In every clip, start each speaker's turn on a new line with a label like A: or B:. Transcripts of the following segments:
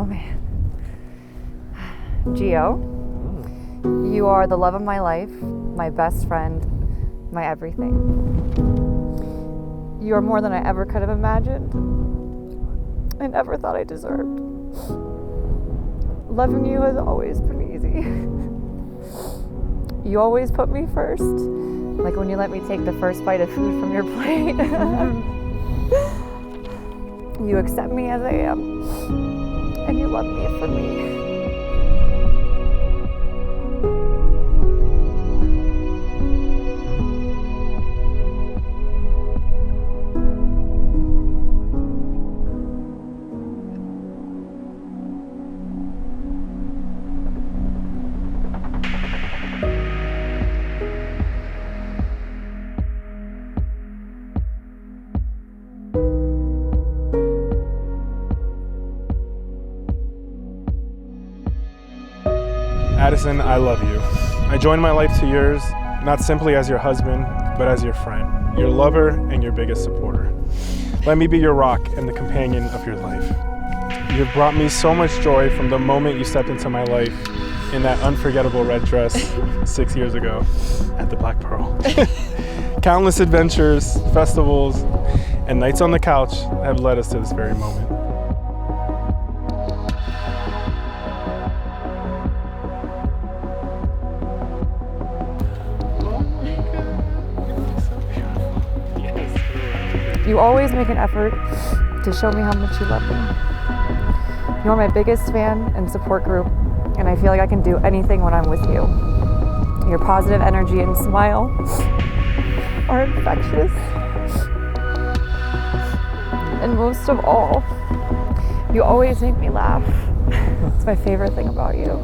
A: Oh man. Gio, you are the love of my life, my best friend, my everything. You are more than I ever could have imagined. I never thought I deserved. Loving you has always been easy. You always put me first, like when you let me take the first bite of food from your plate. You accept me as I am, and you love me for me.
B: Addison, I love you. I joined my life to yours, not simply as your husband, but as your friend, your lover, and your biggest supporter. Let me be your rock and the companion of your life. You've brought me so much joy from the moment you stepped into my life in that unforgettable red dress 6 years ago at the Black Pearl. Countless adventures, festivals, and nights on the couch have led us to this very moment.
A: You always make an effort to show me how much you love me. You're my biggest fan and support group, and I feel like I can do anything when I'm with you. Your positive energy and smile are infectious. And most of all, you always make me laugh. It's my favorite thing about you.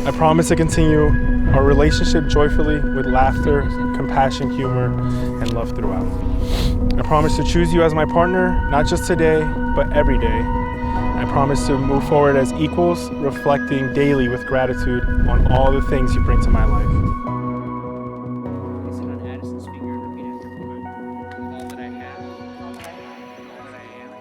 B: I promise to continue our relationship joyfully with laughter, compassion, humor, and love throughout. I promise to choose you as my partner, not just today, but every day. I promise to move forward as equals, reflecting daily with gratitude on all the things you bring to my life.
C: Listen on Addison speaker and repeat after me. All that I have, all that I am,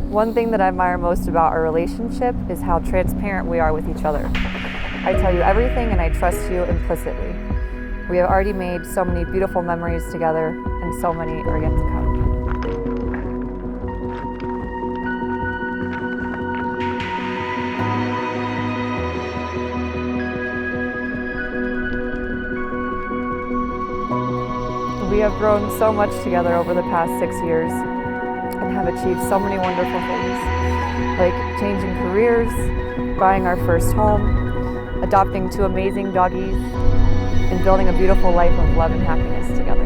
A: One thing that I admire most about our relationship is how transparent we are with each other. I tell you everything and I trust you implicitly. We have already made so many beautiful memories together, and so many are yet to come. We have grown so much together over the past 6 years and have achieved so many wonderful things, like changing careers, buying our first home, adopting 2 amazing doggies, and building a beautiful life of love and happiness together.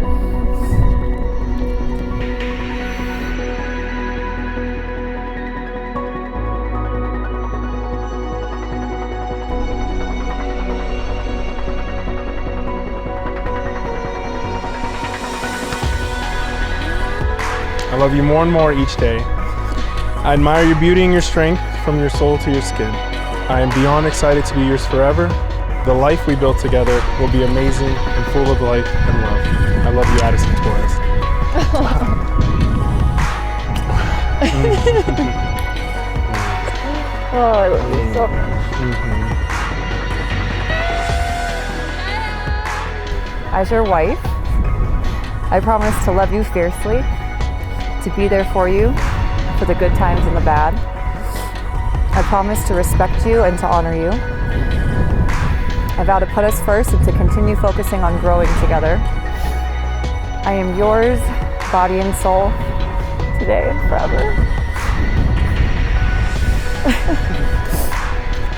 B: I love you more and more each day. I admire your beauty and your strength from your soul to your skin. I am beyond excited to be yours forever. The life we built together will be amazing and full of life and love. I love you, Addison Jovanis.
A: Oh, I love you so much. As your wife, I promise to love you fiercely, to be there for you, for the good times and the bad, I promise to respect you and to honor you. I vow to put us first and to continue focusing on growing together. I am yours, body and soul, today and forever.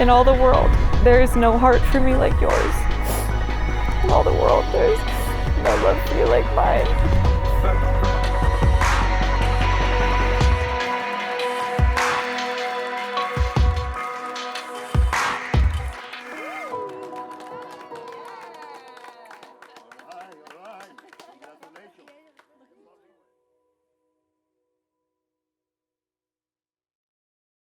A: In all the world, there is no heart for me like yours. In all the world, there is no love for you like mine.